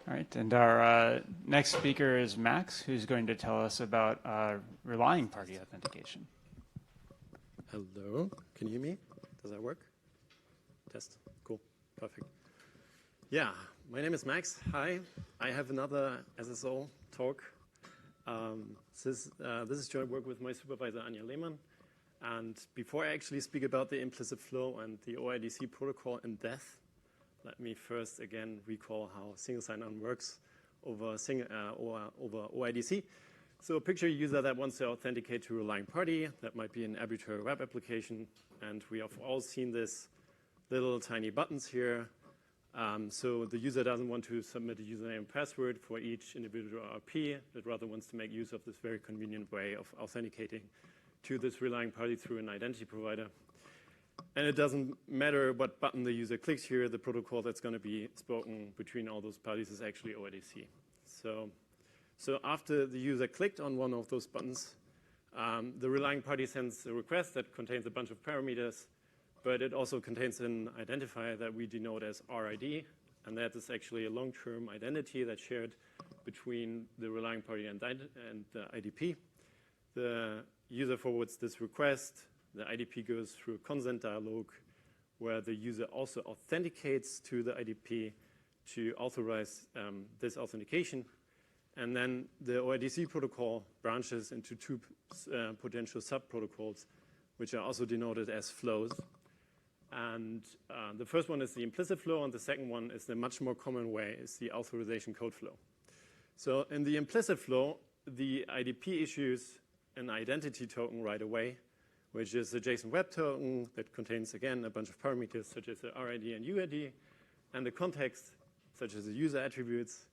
All right, and our next speaker is Max, who's going to tell us about relying party authentication. Hello, can you hear me? Does that work? Test, cool, perfect. Yeah, my name is Max. Hi, I have another SSO talk. This is joint work with my supervisor, Anja Lehmann. And before I actually speak about the implicit flow and the OIDC protocol in depth, let me first again recall how single sign-on works over OIDC. So picture a user that wants to authenticate to a relying party. That might be an arbitrary web application. And we have all seen this little tiny buttons here. So the user doesn't want to submit a username and password for each individual RP, but rather wants to make use of this very convenient way of authenticating to this relying party through an identity provider. And it doesn't matter what button the user clicks here, the protocol that's going to be spoken between all those parties is actually OIDC. So after the user clicked on one of those buttons, the relying party sends a request that contains a bunch of parameters, but it also contains an identifier that we denote as RID, and that is actually a long-term identity that's shared between the relying party and the IDP. The user forwards this request. The IDP goes through a consent dialog where the user also authenticates to the IDP to authorize this authentication. And then the OIDC protocol branches into two potential sub-protocols, which are also denoted as flows. And the first one is the implicit flow, and the second one is the much more common way, is the authorization code flow. So in the implicit flow, the IDP issues an identity token right away, which is a JSON web token that contains, again, a bunch of parameters such as the RID and UID, and the context, such as the user attributes.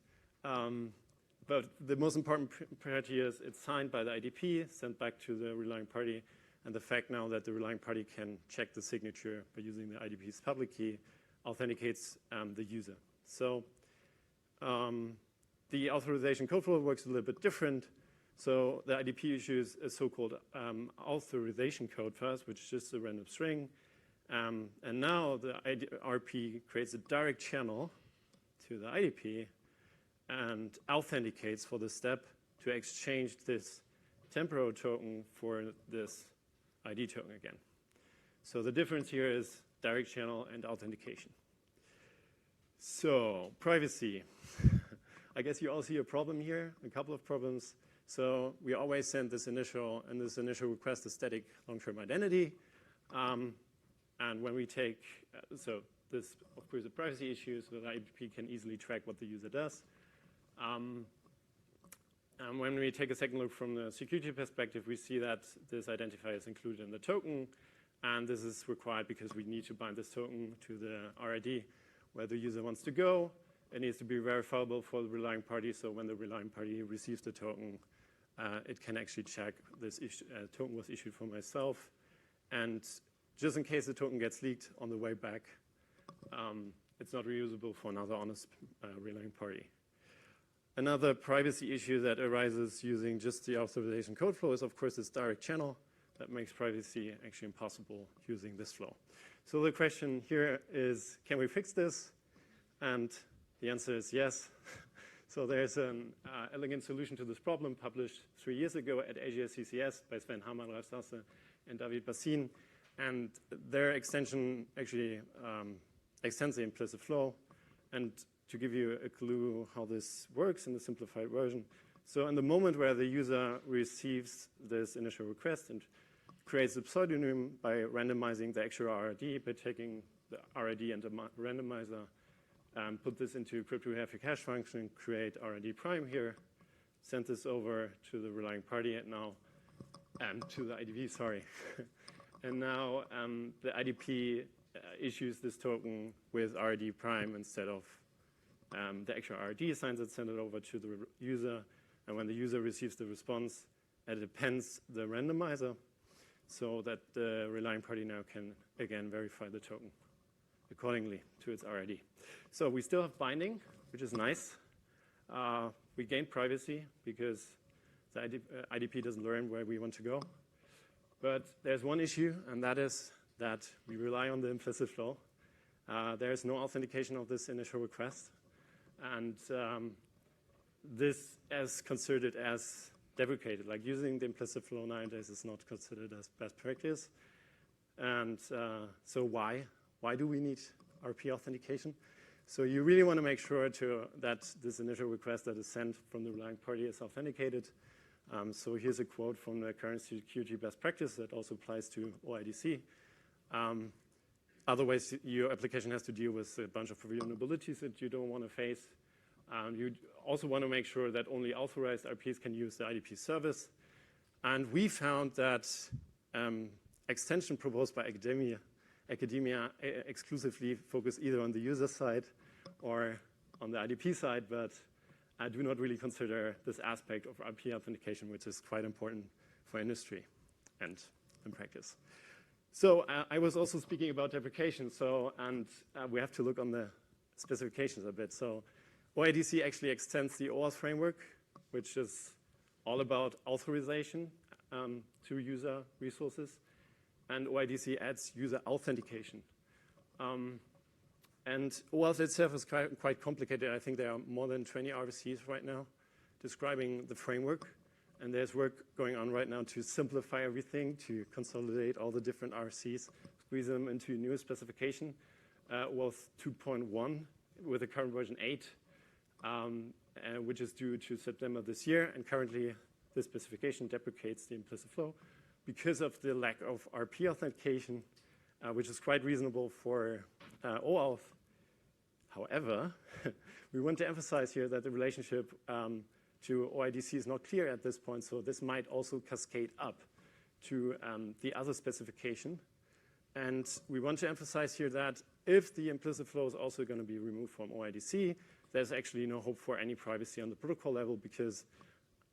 But the most important part here is it's signed by the IDP, sent back to the relying party, and the fact now that the relying party can check the signature by using the IDP's public key authenticates the user. So the authorization code flow works a little bit different. So the IDP issues a so-called authorization code first, which is just a random string. And now the RP creates a direct channel to the IDP and authenticates for the step to exchange this temporal token for this ID token again. So the difference here is direct channel and authentication. So privacy. I guess you all see a problem here, a couple of problems. So we always send this initial request a static long-term identity. And when we take, so this, of course, a privacy issue, so the IDP can easily track what the user does. And when we take a second look from the security perspective, we see that this identifier is included in the token. And this is required because we need to bind this token to the RID where the user wants to go. It needs to be verifiable for the relying party. So when the relying party receives the token, it can actually check this token was issued for myself. And just in case the token gets leaked on the way back, it's not reusable for another honest relying party. Another privacy issue that arises using just the authorization code flow is, of course, this direct channel that makes privacy actually impossible using this flow. So the question here is, can we fix this? And the answer is yes. So there's an elegant solution to this problem published 3 years ago at AGS-CCS by Sven Hammer-Rastasse and David Bassin. And their extension actually extends the implicit flow. And to give you a clue how this works in the simplified version, so in the moment where the user receives this initial request and creates a pseudonym by randomizing the actual RID, by taking the RID and the randomizer, put this into a cryptographic hash function, create RID prime here, send this over to the relying party, and now to the IDP, sorry. And now the IDP issues this token with RID prime instead of the actual RID assigns it, send it over to the user. And when the user receives the response, it appends the randomizer so that the relying party now can, again, verify the token accordingly to its RID. So we still have binding, which is nice. We gain privacy because the IDP doesn't learn where we want to go. But there's one issue, and that is that we rely on the implicit flow. There is no authentication of this initial request. And this is considered as deprecated, like using the implicit flow nowadays is not considered as best practice. And so why? Why do we need RP authentication? So you really want to make sure that this initial request that is sent from the relying party is authenticated. So here's a quote from the current security best practice that also applies to OIDC. Otherwise, your application has to deal with a bunch of vulnerabilities that you don't want to face. You also want to make sure that only authorized RPs can use the IDP service. And we found that extension proposed by academia exclusively focus either on the user side or on the IDP side, but I do not really consider this aspect of RP authentication, which is quite important for industry and in practice. So I was also speaking about deprecation, and we have to look on the specifications a bit. So OIDC actually extends the OAuth framework, which is all about authorization to user resources. And OIDC adds user authentication. And OAuth itself is quite complicated. I think there are more than 20 RFCs right now describing the framework. And there's work going on right now to simplify everything, to consolidate all the different RFCs, squeeze them into a new specification, OAuth 2.1 with the current version 8, which is due to September this year. And currently, this specification deprecates the implicit flow because of the lack of RP authentication, which is quite reasonable for OAuth. However, we want to emphasize here that the relationship to OIDC is not clear at this point, so this might also cascade up to the other specification. And we want to emphasize here that if the implicit flow is also going to be removed from OIDC, there's actually no hope for any privacy on the protocol level because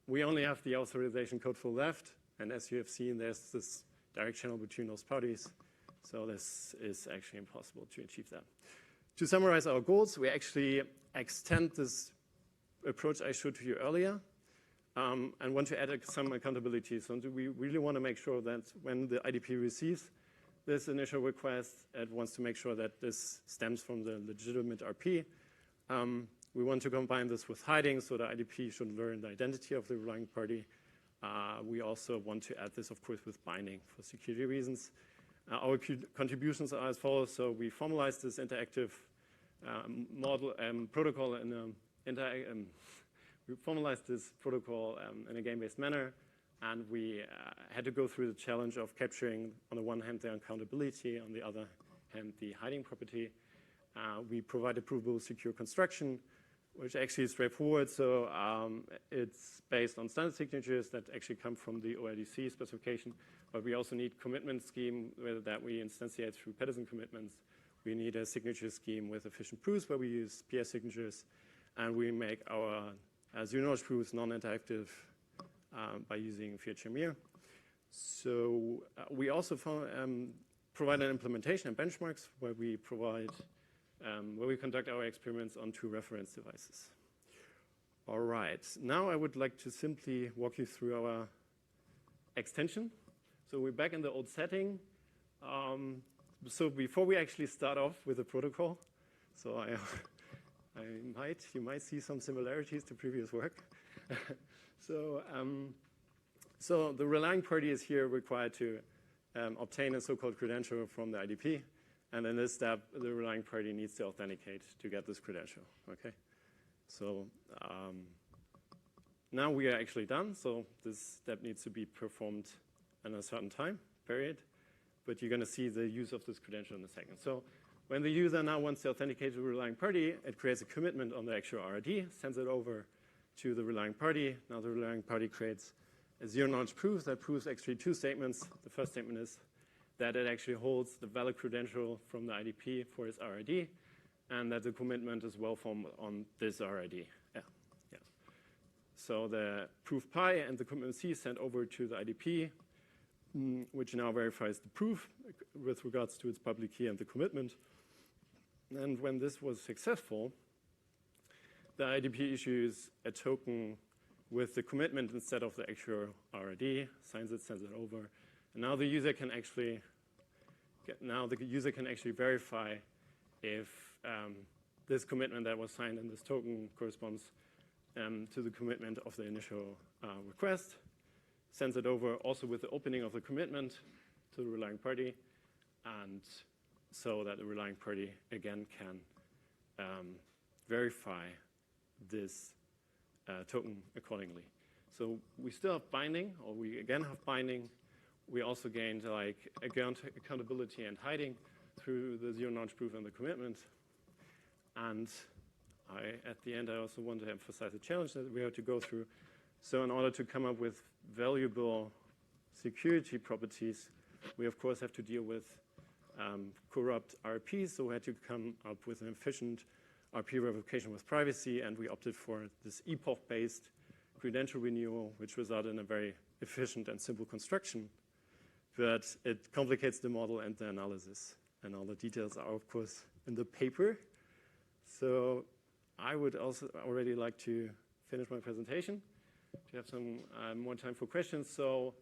we only have the authorization code flow left. And as you have seen, there's this direct channel between those parties. So this is actually impossible to achieve that. To summarize our goals, we actually extend this approach I showed to you earlier and want to add some accountability. So we really want to make sure that when the IDP receives this initial request, it wants to make sure that this stems from the legitimate RP. We want to combine this with hiding, so the IDP should learn the identity of the relying party. We also want to add this, of course, with binding for security reasons. Our contributions are as follows. So we formalized this interactive model protocol we formalized this protocol in a game-based manner, and we had to go through the challenge of capturing, on the one hand, the accountability, on the other hand, the hiding property. We provided provable secure construction, which actually is straightforward. So it's based on standard signatures that actually come from the OIDC specification. But we also need commitment scheme that we instantiate through Pedersen commitments. We need a signature scheme with efficient proofs where we use PS signatures. And we make our zero-knowledge proofs non-interactive by using Fiat-Shamir. So we also provide an implementation and benchmarks where we conduct our experiments on 2 reference devices. All right, now I would like to simply walk you through our extension. So we're back in the old setting. So before we actually start off with the protocol, so you might see some similarities to previous work. So the relying party is here required to obtain a so-called credential from the IDP. And in this step, the relying party needs to authenticate to get this credential. Okay. So now we are actually done. So this step needs to be performed in a certain time period. But you're going to see the use of this credential in a second. So when the user now wants to authenticate to the relying party, it creates a commitment on the actual RID, sends it over to the relying party. Now the relying party creates a zero-knowledge proof that proves actually 2 statements. The first statement is that it actually holds the valid credential from the IDP for its RID, and that the commitment is well-formed on this RID. Yeah. So the proof pi and the commitment C is sent over to the IDP, which now verifies the proof with regards to its public key and the commitment. And when this was successful, the IDP issues a token with the commitment instead of the actual RID, signs it, sends it over. And now the user can actually verify if this commitment that was signed in this token corresponds to the commitment of the initial request, sends it over also with the opening of the commitment to the relying party, and so that the relying party again can verify this token accordingly. So we still have binding, or we again have binding. We also gained like accountability and hiding through the zero-knowledge proof and the commitment. And at the end, I also want to emphasize the challenge that we have to go through. So in order to come up with valuable security properties, we of course have to deal with corrupt RPs. So we had to come up with an efficient RP revocation with privacy, and we opted for this epoch-based credential renewal, which resulted in a very efficient and simple construction. But it complicates the model and the analysis. And all the details are, of course, in the paper. So I would also already like to finish my presentation to have some more time for questions. So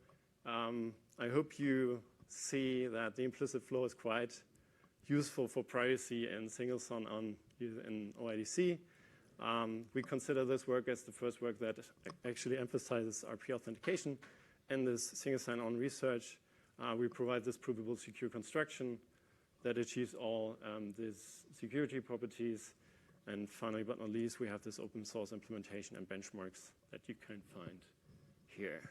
I hope you see that the implicit flow is quite useful for privacy and single sign-on in OIDC. We consider this work as the first work that actually emphasizes RP authentication in this single sign-on research. We provide this provable secure construction that achieves all these security properties. And finally, but not least, we have this open source implementation and benchmarks that you can find here.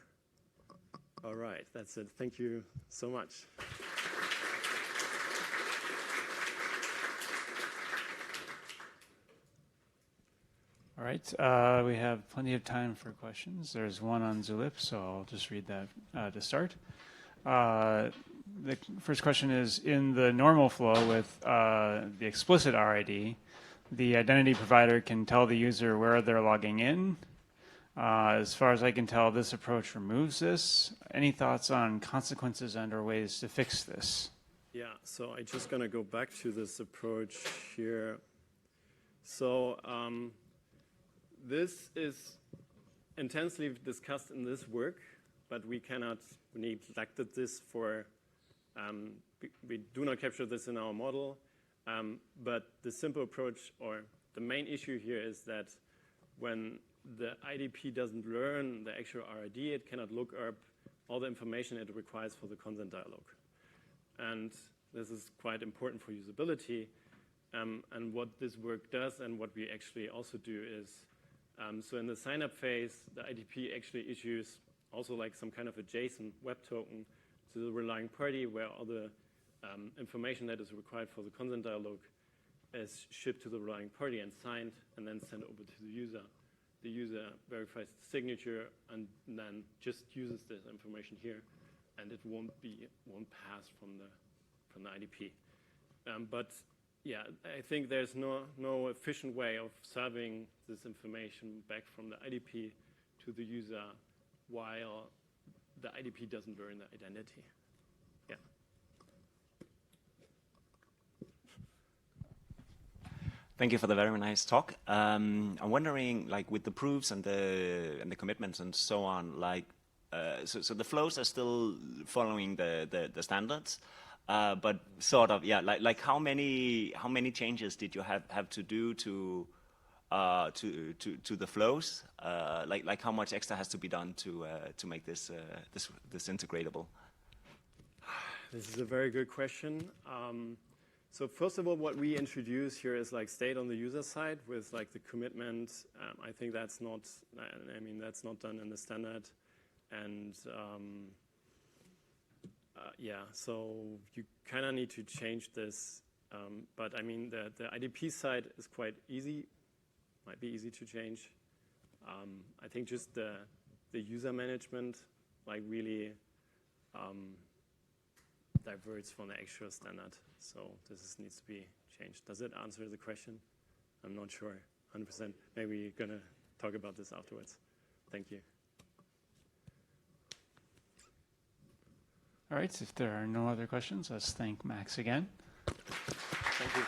All right, that's it. Thank you so much. All right, we have plenty of time for questions. There's one on Zulip, so I'll just read that to start. The first question is, in the normal flow with the explicit RID, the identity provider can tell the user where they're logging in. As far as I can tell, this approach removes this. Any thoughts on consequences and or ways to fix this? Yeah, so I'm just going to go back to this approach here. So this is intensely discussed in this work, but we neglected this for, we do not capture this in our model. But the simple approach, or the main issue here, is that when the IDP doesn't learn the actual RID, it cannot look up all the information it requires for the consent dialog. And this is quite important for usability. And what this work does, and what we actually also do is, so in the sign-up phase, the IDP actually issues also like some kind of a JSON web token to the relying party, where all the information that is required for the consent dialog is shipped to the relying party and signed, and then sent over to the user. The user verifies the signature and then just uses this information here, and it won't pass from the IDP. But yeah, I think there's no efficient way of serving this information back from the IDP to the user while the IDP doesn't learn the identity. Yeah. Thank you for the very nice talk. I'm wondering, like, with the proofs and the commitments and so on, like, so the flows are still following the standards, but sort of, yeah, like how many changes did you have to do to the flows? Like how much extra has to be done to make this integratable? This is a very good question. So first of all, what we introduce here is like state on the user side with like the commitment. I think that's not, that's not done in the standard. And yeah, so you kind of need to change this. But I mean, the IDP side is quite easy, might be easy to change. I think just the user management, like really diverges from the actual standard. So this needs to be changed. Does it answer the question? I'm not sure, 100%. Maybe you're going to talk about this afterwards. Thank you. All right, if there are no other questions, let's thank Max again. Thank you.